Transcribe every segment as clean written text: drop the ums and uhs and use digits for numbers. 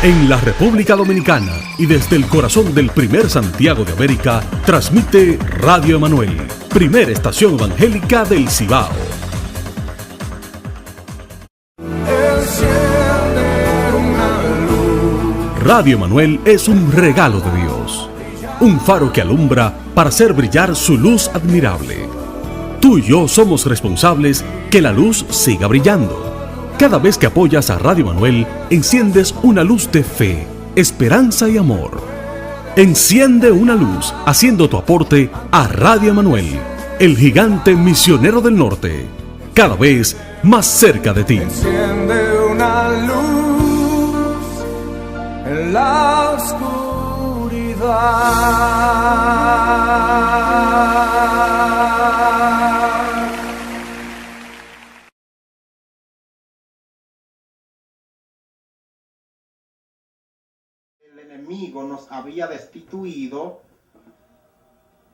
En la República Dominicana y desde el corazón del primer Santiago de América, transmite Radio Emanuel, primera estación evangélica del Cibao. Radio Emanuel es un regalo de Dios, un faro que alumbra para hacer brillar su luz admirable. Tú y yo somos responsables que la luz siga brillando. Cada vez que apoyas a Radio Emanuel, enciendes una luz de fe, esperanza y amor. Enciende una luz haciendo tu aporte a Radio Emanuel, el gigante misionero del norte, cada vez más cerca de ti. Enciende una luz en la oscuridad. El enemigo nos había destituido,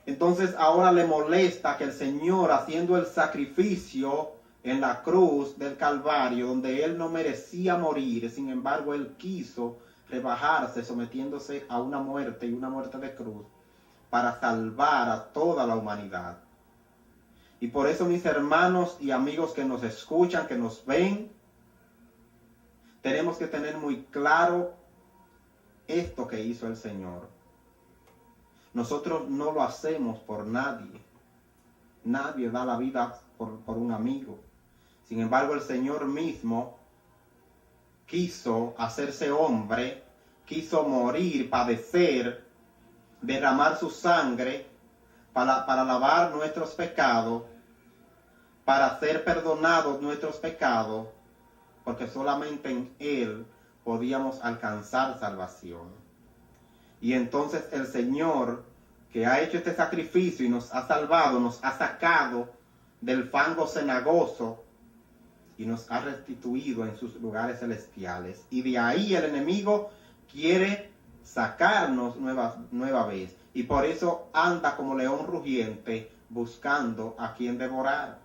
entonces ahora le molesta que el Señor, haciendo el sacrificio en la cruz del Calvario, donde Él no merecía morir, sin embargo Él quiso rebajarse, sometiéndose a una muerte y una muerte de cruz, para salvar a toda la humanidad. Y por eso, mis hermanos y amigos que nos escuchan, que nos ven, tenemos que tener muy claro esto que hizo el Señor. Nosotros no lo hacemos por nadie. Nadie da la vida por un amigo. Sin embargo, el Señor mismo quiso hacerse hombre, quiso morir, padecer, derramar su sangre para lavar nuestros pecados, para ser perdonados nuestros pecados, porque solamente en Él podíamos alcanzar salvación. Y entonces el Señor, que ha hecho este sacrificio y nos ha salvado, nos ha sacado del fango cenagoso y nos ha restituido en sus lugares celestiales. Y de ahí el enemigo quiere sacarnos nueva vez. Y por eso anda como león rugiente buscando a quien devorar.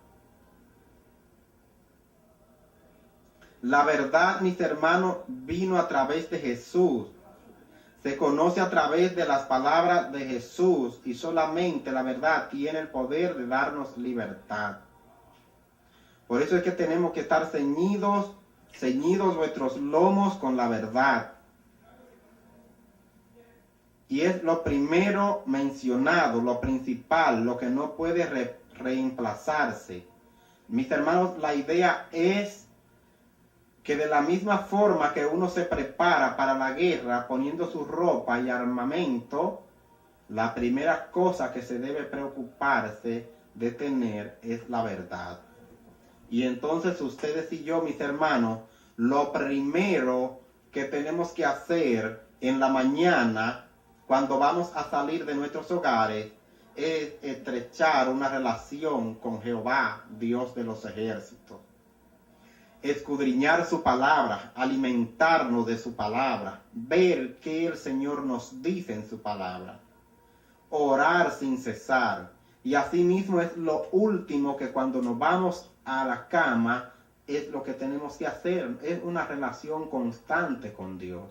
La verdad, mis hermanos, vino a través de Jesús. Se conoce a través de las palabras de Jesús y solamente la verdad tiene el poder de darnos libertad. Por eso es que tenemos que estar ceñidos nuestros lomos con la verdad. Y es lo primero mencionado, lo principal, lo que no puede reemplazarse. Mis hermanos, la idea es que de la misma forma que uno se prepara para la guerra poniendo su ropa y armamento, la primera cosa que se debe preocuparse de tener es la verdad. Y entonces ustedes y yo, mis hermanos, lo primero que tenemos que hacer en la mañana, cuando vamos a salir de nuestros hogares, es estrechar una relación con Jehová, Dios de los ejércitos. Escudriñar su palabra, alimentarnos de su palabra, ver qué el Señor nos dice en su palabra, orar sin cesar. Y asimismo es lo último que cuando nos vamos a la cama es lo que tenemos que hacer, es una relación constante con Dios.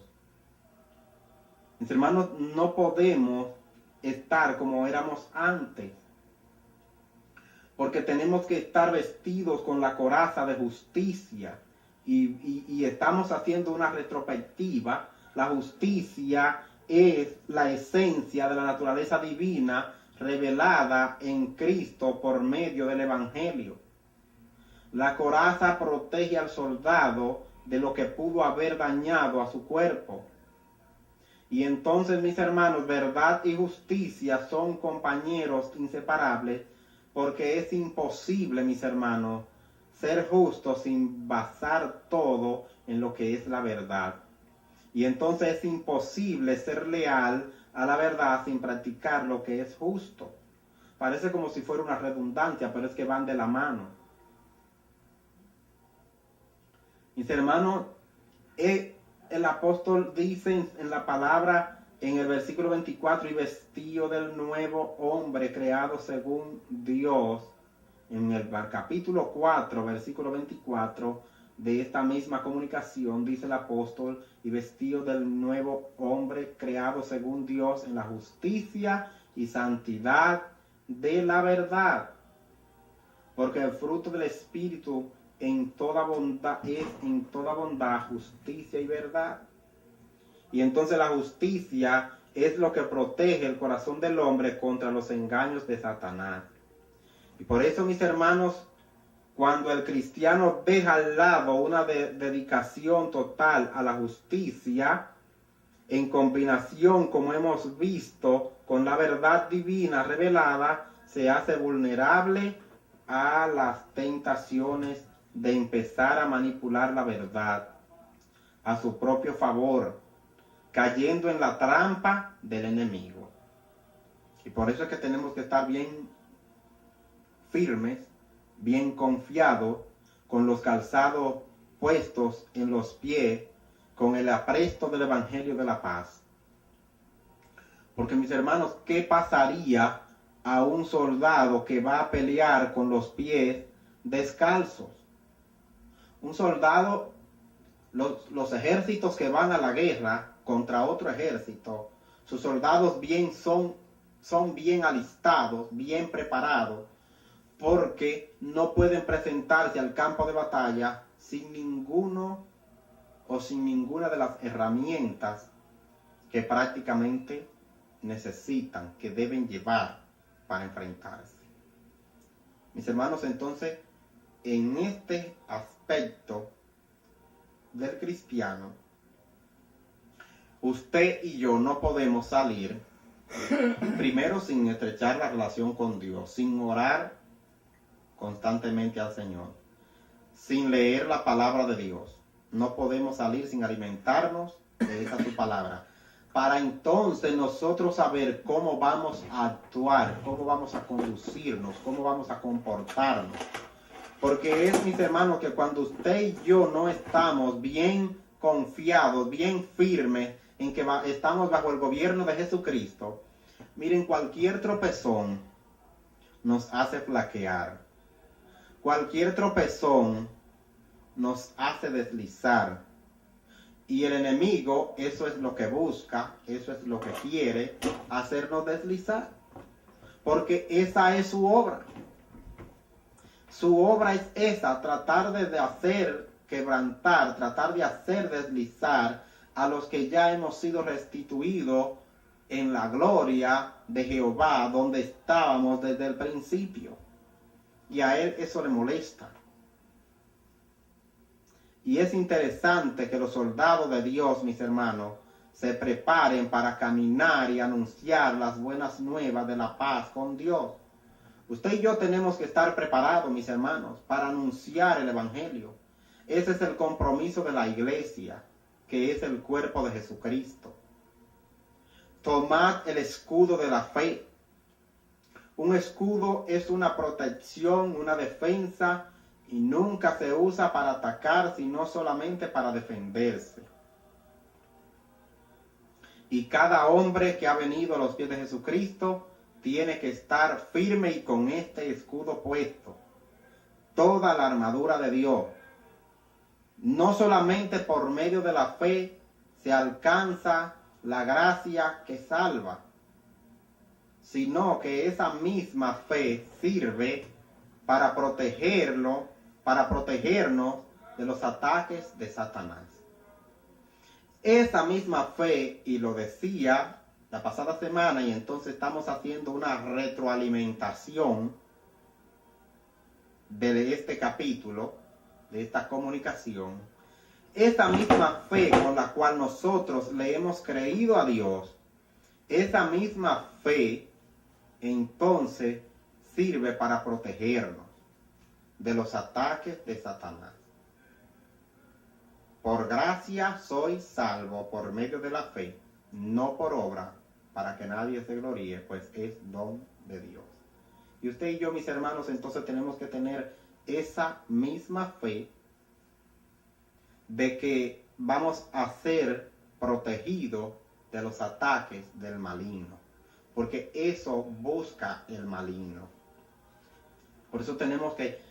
Mis hermanos, no podemos estar como éramos antes, porque tenemos que estar vestidos con la coraza de justicia y estamos haciendo una retrospectiva. La justicia es la esencia de la naturaleza divina revelada en Cristo por medio del Evangelio. La coraza protege al soldado de lo que pudo haber dañado a su cuerpo. Y entonces, mis hermanos, verdad y justicia son compañeros inseparables, porque es imposible, mis hermanos, ser justo sin basar todo en lo que es la verdad. Y entonces es imposible ser leal a la verdad sin practicar lo que es justo. Parece como si fuera una redundancia, pero es que van de la mano. Mis hermanos, el apóstol dice en la palabra, en el versículo 24, y vestido del nuevo hombre creado según Dios. En el capítulo 4, versículo 24, de esta misma comunicación, dice el apóstol, y vestido del nuevo hombre creado según Dios en la justicia y santidad de la verdad. Porque el fruto del Espíritu en toda bondad es en toda bondad, justicia y verdad. Y entonces la justicia es lo que protege el corazón del hombre contra los engaños de Satanás. Y por eso, mis hermanos, cuando el cristiano deja al lado una dedicación total a la justicia, en combinación, como hemos visto, con la verdad divina revelada, se hace vulnerable a las tentaciones de empezar a manipular la verdad a su propio favor, cayendo en la trampa del enemigo. Y por eso es que tenemos que estar bien firmes, bien confiados, con los calzados puestos en los pies, con el apresto del Evangelio de la paz. Porque, mis hermanos, ¿qué pasaría a un soldado que va a pelear con los pies descalzos? Un soldado, los ejércitos que van a la guerra contra otro ejército, sus soldados son bien alistados, bien preparados, porque no pueden presentarse al campo de batalla sin ninguna de las herramientas que prácticamente necesitan, que deben llevar para enfrentarse. Mis hermanos, entonces, en este aspecto del cristiano, usted y yo no podemos salir primero sin estrechar la relación con Dios, sin orar constantemente al Señor, sin leer la palabra de Dios. No podemos salir sin alimentarnos de esa su palabra, para entonces nosotros saber cómo vamos a actuar, cómo vamos a conducirnos, cómo vamos a comportarnos. Porque es, mis hermanos, que cuando usted y yo no estamos bien confiados, bien firmes en que estamos bajo el gobierno de Jesucristo, miren, cualquier tropezón nos hace flaquear. Cualquier tropezón nos hace deslizar. Y el enemigo, eso es lo que busca, eso es lo que quiere, hacernos deslizar. Porque esa es su obra. Su obra es esa, tratar de hacer quebrantar, tratar de hacer deslizar a los que ya hemos sido restituidos en la gloria de Jehová, donde estábamos desde el principio. Y a él eso le molesta. Y es interesante que los soldados de Dios, mis hermanos, se preparen para caminar y anunciar las buenas nuevas de la paz con Dios. Usted y yo tenemos que estar preparados, mis hermanos, para anunciar el Evangelio. Ese es el compromiso de la iglesia, que es el cuerpo de Jesucristo. Tomad el escudo de la fe. Un escudo es una protección, una defensa, y nunca se usa para atacar, sino solamente para defenderse. Y cada hombre que ha venido a los pies de Jesucristo tiene que estar firme y con este escudo puesto. Toda la armadura de Dios. No solamente por medio de la fe se alcanza la gracia que salva, sino que esa misma fe sirve para protegernos de los ataques de Satanás. Esa misma fe, y lo decía la pasada semana, y entonces estamos haciendo una retroalimentación de este capítulo, de esta comunicación, esa misma fe con la cual nosotros le hemos creído a Dios, esa misma fe entonces sirve para protegernos de los ataques de Satanás. Por gracia soy salvo por medio de la fe, no por obra, para que nadie se gloríe, pues es don de Dios. Y usted y yo, mis hermanos, entonces tenemos que tener esa misma fe de que vamos a ser protegidos de los ataques del maligno, porque eso busca el maligno. Por eso tenemos que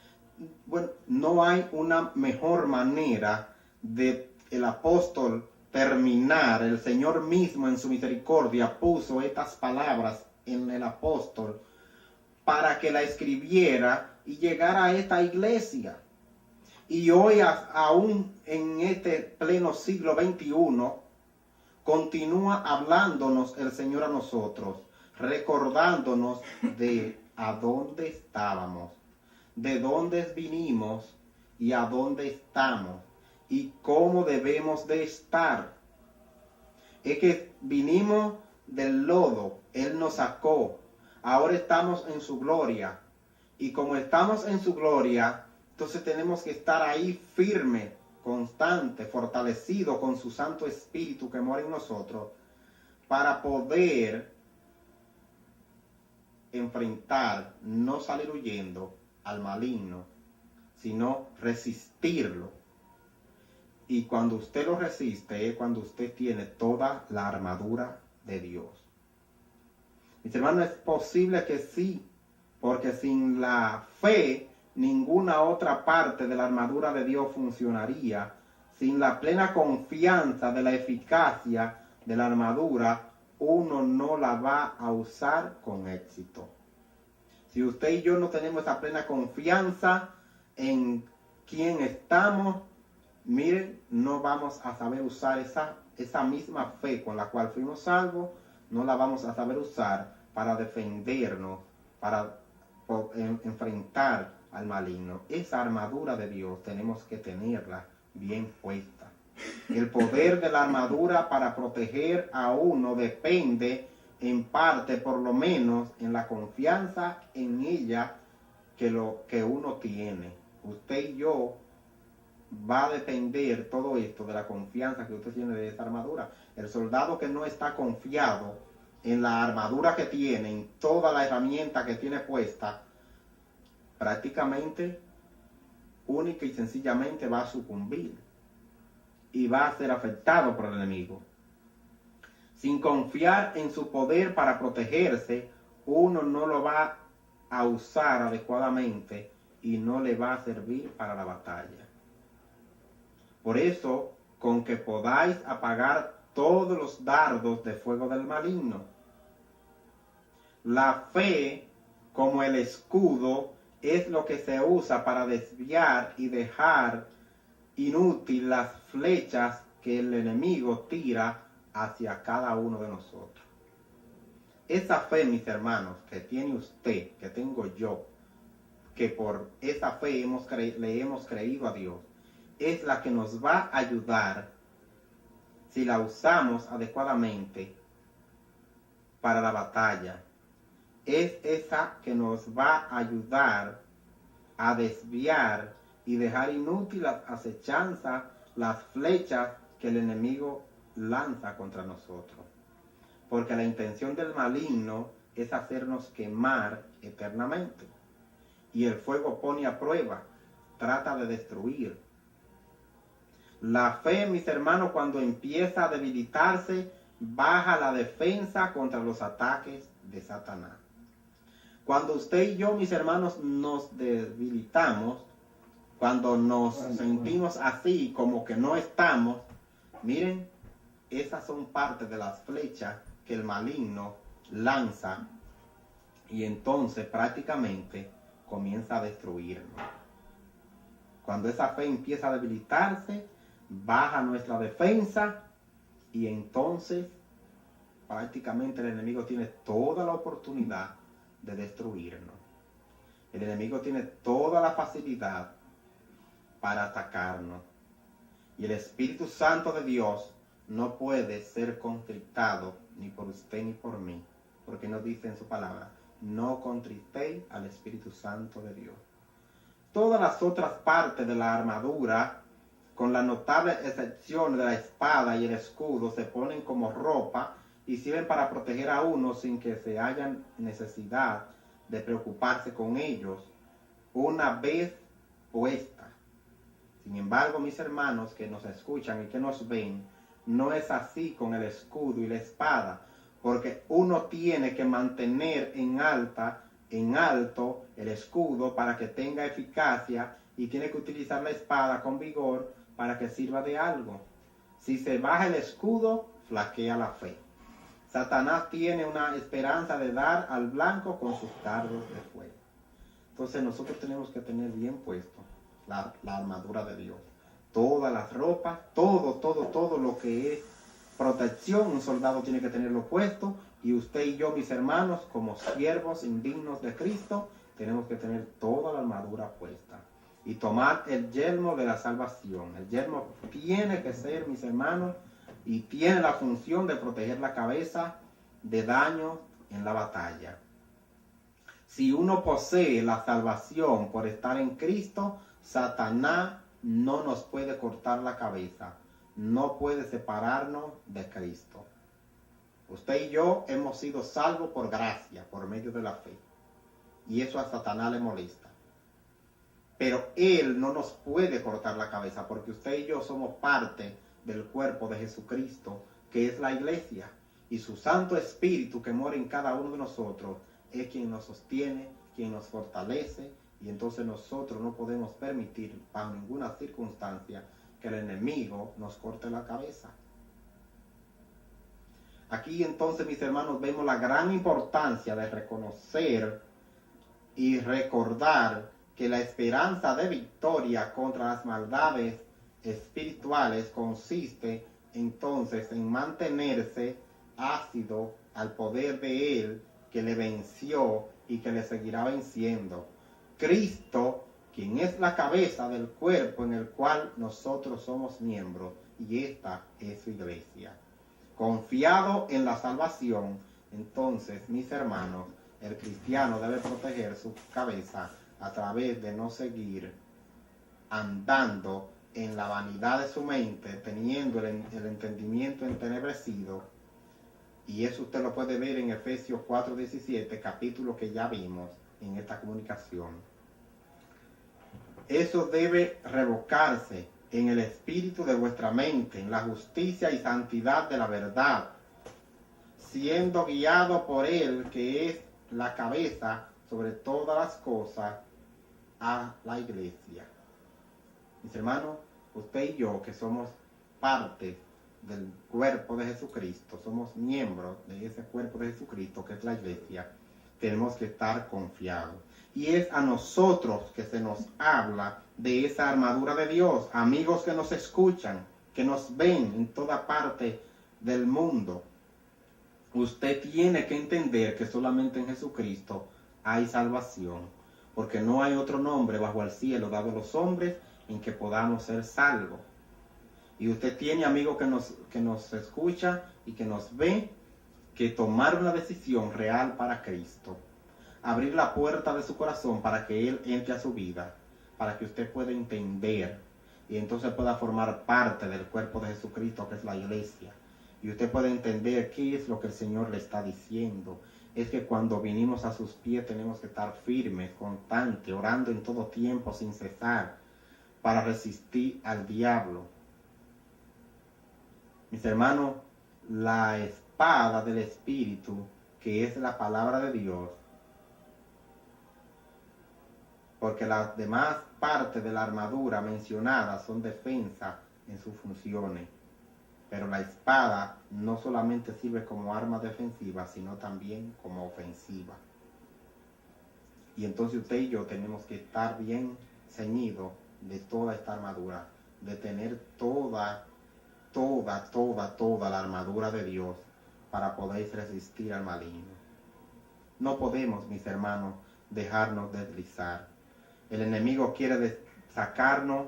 bueno, no hay una mejor manera de el apóstol terminar. El Señor mismo en su misericordia puso estas palabras en el apóstol para que la escribiera y llegara a esta iglesia. Y hoy, aún en este pleno siglo XXI, continúa hablándonos el Señor a nosotros, recordándonos de a dónde estábamos, de dónde vinimos y a dónde estamos y cómo debemos de estar. Es que vinimos del lodo, Él nos sacó, ahora estamos en su gloria, y como estamos en su gloria, entonces tenemos que estar ahí firme, constante, fortalecido con su Santo Espíritu que mora en nosotros, para poder enfrentar, no salir huyendo al maligno, sino resistirlo. Y cuando usted lo resiste es cuando usted tiene toda la armadura de Dios. Mis hermanos, es posible que sí, porque sin la fe ninguna otra parte de la armadura de Dios funcionaría. Sin la plena confianza de la eficacia de la armadura, uno no la va a usar con éxito. Si usted y yo no tenemos esa plena confianza en quién estamos, miren, no vamos a saber usar esa misma fe con la cual fuimos salvos, no la vamos a saber usar para defendernos, para enfrentar al maligno. Esa armadura de Dios tenemos que tenerla bien puesta. El poder de la armadura para proteger a uno depende en parte, por lo menos, en la confianza en ella que uno tiene. Usted y yo va a depender todo esto de la confianza que usted tiene de esa armadura. El soldado que no está confiado en la armadura que tiene, en toda la herramienta que tiene puesta, prácticamente, única y sencillamente va a sucumbir y va a ser afectado por el enemigo. Sin confiar en su poder para protegerse, uno no lo va a usar adecuadamente y no le va a servir para la batalla. Por eso, con que podáis apagar todos los dardos de fuego del maligno. La fe, como el escudo, es lo que se usa para desviar y dejar inútil las flechas que el enemigo tira hacia cada uno de nosotros. Esa fe, mis hermanos, que tiene usted, que tengo yo, que por esa fe le hemos creído a Dios, es la que nos va a ayudar, si la usamos adecuadamente, para la batalla. Es esa que nos va a ayudar a desviar y dejar inútil las acechanzas, las flechas que el enemigo lanza contra nosotros. Porque la intención del maligno es hacernos quemar eternamente. Y el fuego pone a prueba, trata de destruir. La fe, mis hermanos, cuando empieza a debilitarse, baja la defensa contra los ataques de Satanás. Cuando usted y yo, mis hermanos, nos debilitamos, cuando nos sentimos así, como que no estamos, miren, esas son parte de las flechas que el maligno lanza y entonces prácticamente comienza a destruirnos. Cuando esa fe empieza a debilitarse, baja nuestra defensa y entonces prácticamente el enemigo tiene toda la oportunidad de destruirnos. El enemigo tiene toda la facilidad para atacarnos. Y el Espíritu Santo de Dios no puede ser contristado ni por usted ni por mí, porque nos dice en su palabra, no contristéis al Espíritu Santo de Dios. Todas las otras partes de la armadura, con la notable excepción de la espada y el escudo, se ponen como ropa y sirven para proteger a uno sin que se haya necesidad de preocuparse con ellos una vez puesta. Sin embargo, mis hermanos que nos escuchan y que nos ven, no es así con el escudo y la espada, porque uno tiene que mantener en alta en alto el escudo para que tenga eficacia y tiene que utilizar la espada con vigor para que sirva de algo. Si se baja el escudo, flaquea la fe. Satanás tiene una esperanza de dar al blanco con sus dardos de fuego. Entonces nosotros tenemos que tener bien puesto la armadura de Dios. Todas las ropas, todo lo que es protección, un soldado tiene que tenerlo puesto. Y usted y yo, mis hermanos, como siervos indignos de Cristo, tenemos que tener toda la armadura puesta. Y tomar el yelmo de la salvación. El yelmo tiene que ser, mis hermanos, y tiene la función de proteger la cabeza de daño en la batalla. Si uno posee la salvación por estar en Cristo, Satanás no nos puede cortar la cabeza, no puede separarnos de Cristo. Usted y yo hemos sido salvos por gracia, por medio de la fe. Y eso a Satanás le molesta. Pero él no nos puede cortar la cabeza, porque usted y yo somos parte del cuerpo de Jesucristo, que es la iglesia. Y su Santo Espíritu que mora en cada uno de nosotros es quien nos sostiene, quien nos fortalece. Y entonces nosotros no podemos permitir, bajo ninguna circunstancia, que el enemigo nos corte la cabeza. Aquí entonces, mis hermanos, vemos la gran importancia de reconocer y recordar que la esperanza de victoria contra las maldades espirituales consiste entonces en mantenerse ácido al poder de Él que le venció y que le seguirá venciendo. Cristo, quien es la cabeza del cuerpo en el cual nosotros somos miembros, y esta es su iglesia. Confiado en la salvación, entonces, mis hermanos, el cristiano debe proteger su cabeza a través de no seguir andando en la vanidad de su mente, teniendo el entendimiento entenebrecido. Y eso usted lo puede ver en Efesios 4:17, capítulo que ya vimos en esta comunicación. Eso debe revocarse en el espíritu de vuestra mente, en la justicia y santidad de la verdad, siendo guiado por Él, que es la cabeza sobre todas las cosas, a la iglesia. Mis hermanos, usted y yo, que somos parte del cuerpo de Jesucristo, somos miembros de ese cuerpo de Jesucristo, que es la iglesia, tenemos que estar confiados. Y es a nosotros que se nos habla de esa armadura de Dios. Amigos que nos escuchan, que nos ven en toda parte del mundo. Usted tiene que entender que solamente en Jesucristo hay salvación, porque no hay otro nombre bajo el cielo dado a los hombres en que podamos ser salvos. Y usted tiene, amigos que nos escucha y que nos ve, que tomar una decisión real para Cristo. Abrir la puerta de su corazón para que Él entre a su vida, para que usted pueda entender y entonces pueda formar parte del cuerpo de Jesucristo, que es la iglesia. Y usted puede entender qué es lo que el Señor le está diciendo. Es que cuando vinimos a sus pies tenemos que estar firmes, constantes, orando en todo tiempo sin cesar, para resistir al diablo. Mis hermanos, la espada del Espíritu, que es la palabra de Dios, porque las demás partes de la armadura mencionadas son defensa en sus funciones. Pero la espada no solamente sirve como arma defensiva, sino también como ofensiva. Y entonces usted y yo tenemos que estar bien ceñidos de toda esta armadura, de tener toda la armadura de Dios para poder resistir al maligno. No podemos, mis hermanos, dejarnos deslizar. El enemigo quiere sacarnos,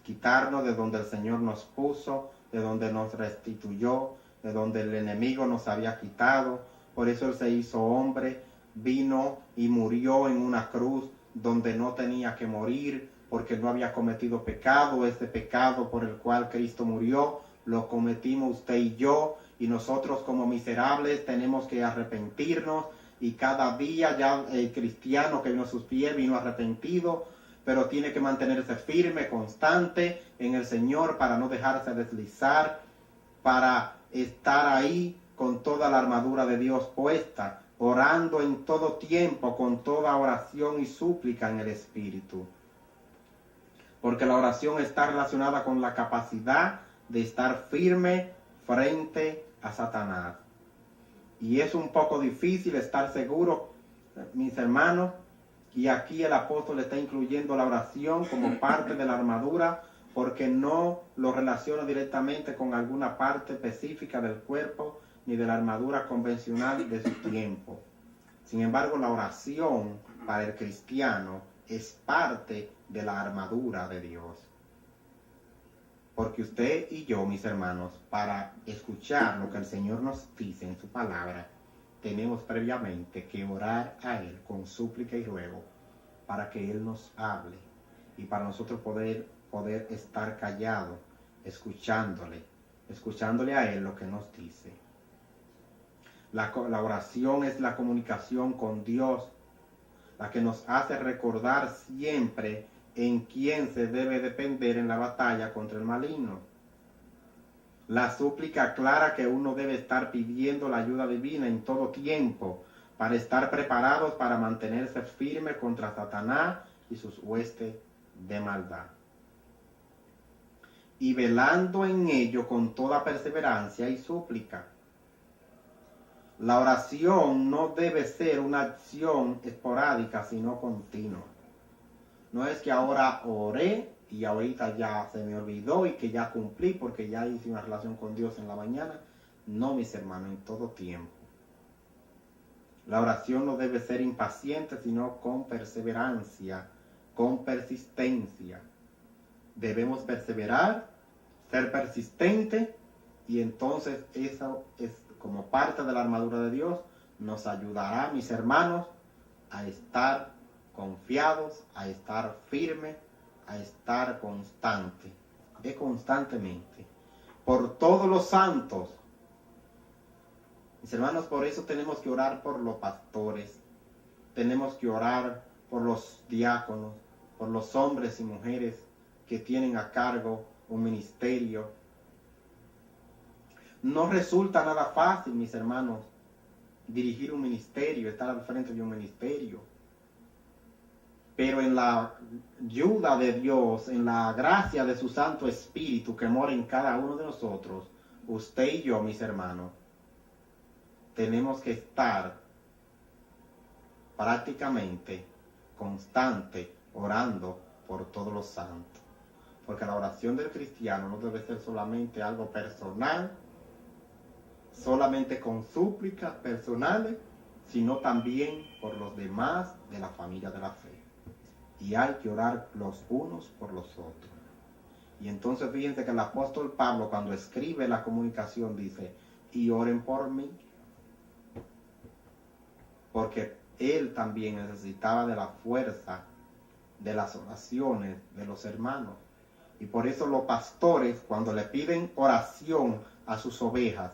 quitarnos de donde el Señor nos puso, de donde nos restituyó, de donde el enemigo nos había quitado. Por eso Él se hizo hombre, vino y murió en una cruz donde no tenía que morir, porque no había cometido pecado. Ese pecado por el cual Cristo murió, lo cometimos usted y yo, y nosotros como miserables tenemos que arrepentirnos. Y cada día ya el cristiano que vino a sus pies vino arrepentido, pero tiene que mantenerse firme, constante en el Señor para no dejarse deslizar, para estar ahí con toda la armadura de Dios puesta, orando en todo tiempo con toda oración y súplica en el Espíritu. Porque la oración está relacionada con la capacidad de estar firme frente a Satanás. Y es un poco difícil estar seguro, mis hermanos, y aquí el apóstol está incluyendo la oración como parte de la armadura, porque no lo relaciona directamente con alguna parte específica del cuerpo ni de la armadura convencional de su tiempo. Sin embargo, la oración para el cristiano es parte de la armadura de Dios. Porque usted y yo, mis hermanos, para escuchar lo que el Señor nos dice en su palabra, tenemos previamente que orar a Él con súplica y ruego para que Él nos hable y para nosotros poder estar callados, escuchándole a Él lo que nos dice. La oración es la comunicación con Dios, la que nos hace recordar siempre en quién se debe depender en la batalla contra el maligno. La súplica clara que uno debe estar pidiendo la ayuda divina en todo tiempo para estar preparados para mantenerse firme contra Satanás y sus huestes de maldad. Y velando en ello con toda perseverancia y súplica. La oración no debe ser una acción esporádica, sino continua. No es que ahora oré y ahorita ya se me olvidó y que ya cumplí porque ya hice una relación con Dios en la mañana. No, mis hermanos, en todo tiempo. La oración no debe ser impaciente, sino con perseverancia, con persistencia. Debemos perseverar, ser persistente, y entonces eso es como parte de la armadura de Dios, nos ayudará, mis hermanos, a estar confiados, a estar firmes, a estar constante, constantemente, por todos los santos. Mis hermanos, por eso tenemos que orar por los pastores, tenemos que orar por los diáconos, por los hombres y mujeres que tienen a cargo un ministerio. No resulta nada fácil, mis hermanos, dirigir un ministerio, estar al frente de un ministerio. Pero en la ayuda de Dios, en la gracia de su Santo Espíritu que mora en cada uno de nosotros, usted y yo, mis hermanos, tenemos que estar prácticamente constante orando por todos los santos. Porque la oración del cristiano no debe ser solamente algo personal, solamente con súplicas personales, sino también por los demás de la familia de la fe. Y hay que orar los unos por los otros. Y entonces fíjense que el apóstol Pablo, cuando escribe la comunicación, dice, y oren por mí. Porque él también necesitaba de la fuerza de las oraciones de los hermanos. Y por eso los pastores, cuando le piden oración a sus ovejas,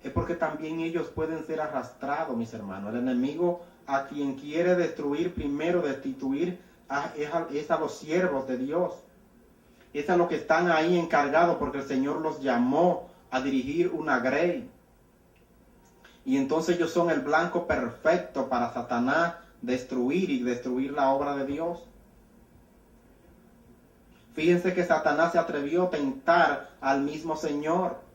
es porque también ellos pueden ser arrastrados, mis hermanos. El enemigo, a quien quiere destruir primero, destituir, es a los siervos de Dios. Es a los que están ahí encargados, porque el Señor los llamó a dirigir una grey. Y entonces ellos son el blanco perfecto para Satanás destruir la obra de Dios. Fíjense que Satanás se atrevió a tentar al mismo Señor,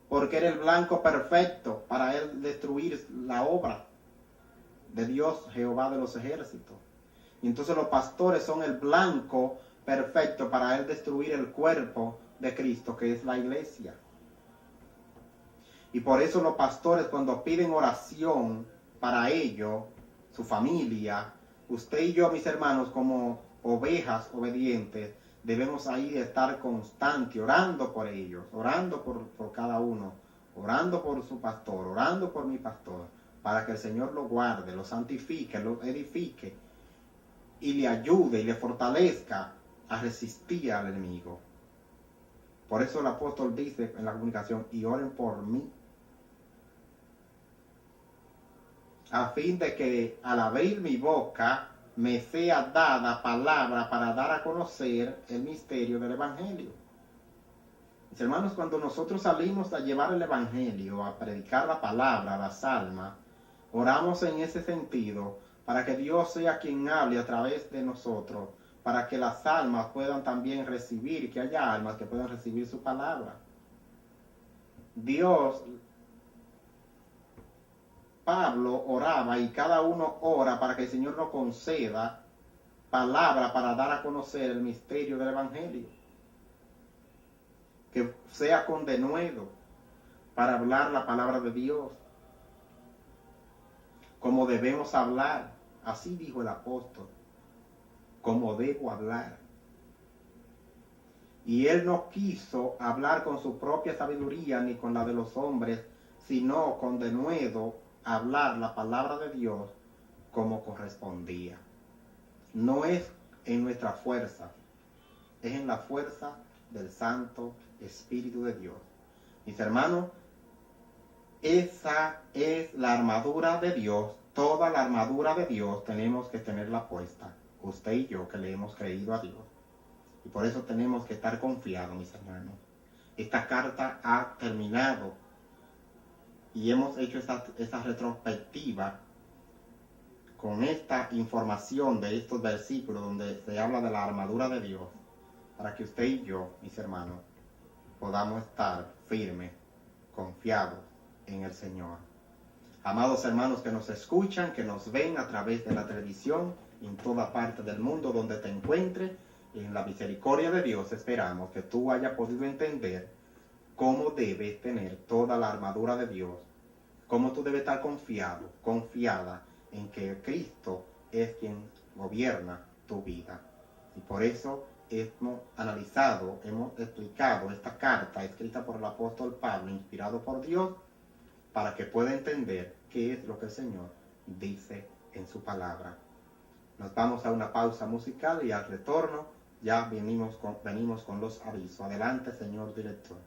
porque era el blanco perfecto para él destruir la obra de Dios, Jehová de los ejércitos. Y entonces los pastores son el blanco perfecto para él destruir el cuerpo de Cristo, que es la iglesia. Y por eso los pastores, cuando piden oración para ellos, su familia, usted y yo, mis hermanos, como ovejas obedientes, debemos ahí estar constante, orando por ellos, orando por cada uno, orando por su pastor, orando por mi pastor, para que el Señor lo guarde, lo santifique, lo edifique y le ayude y le fortalezca a resistir al enemigo. Por eso el apóstol dice en la comunicación, y oren por mí, a fin de que al abrir mi boca me sea dada palabra para dar a conocer el misterio del Evangelio. Mis Mis hermanos, cuando nosotros salimos a llevar el Evangelio, a predicar la palabra, las almas, oramos en ese sentido para que Dios sea quien hable a través de nosotros, para que las almas puedan también recibir, que haya almas que puedan recibir su palabra. Dios, Pablo oraba y cada uno ora para que el Señor nos conceda palabra para dar a conocer el misterio del Evangelio. Que sea con denuedo para hablar la palabra de Dios, como debemos hablar. Así dijo el apóstol, como debo hablar. Y él no quiso hablar con su propia sabiduría ni con la de los hombres, sino con denuedo hablar la palabra de Dios como correspondía. No es en nuestra fuerza, es en la fuerza del Santo Espíritu de Dios. Mis hermanos, esa es la armadura de Dios. Toda la armadura de Dios tenemos que tenerla puesta, usted y yo que le hemos creído a Dios. Y por eso tenemos que estar confiados, mis hermanos. Esta carta ha terminado y hemos hecho esa retrospectiva con esta información de estos versículos donde se habla de la armadura de Dios, para que usted y yo, mis hermanos, podamos estar firmes, confiados en el Señor. Amados hermanos que nos escuchan, que nos ven a través de la televisión, en toda parte del mundo donde te encuentres, en la misericordia de Dios esperamos que tú hayas podido entender cómo debes tener toda la armadura de Dios, cómo tú debes estar confiado, confiada en que Cristo es quien gobierna tu vida. Y por eso hemos analizado, hemos explicado esta carta escrita por el apóstol Pablo, inspirado por Dios, para que pueda entender qué es lo que el Señor dice en su palabra. Nos vamos a una pausa musical y al retorno ya venimos con los avisos. Adelante, señor director.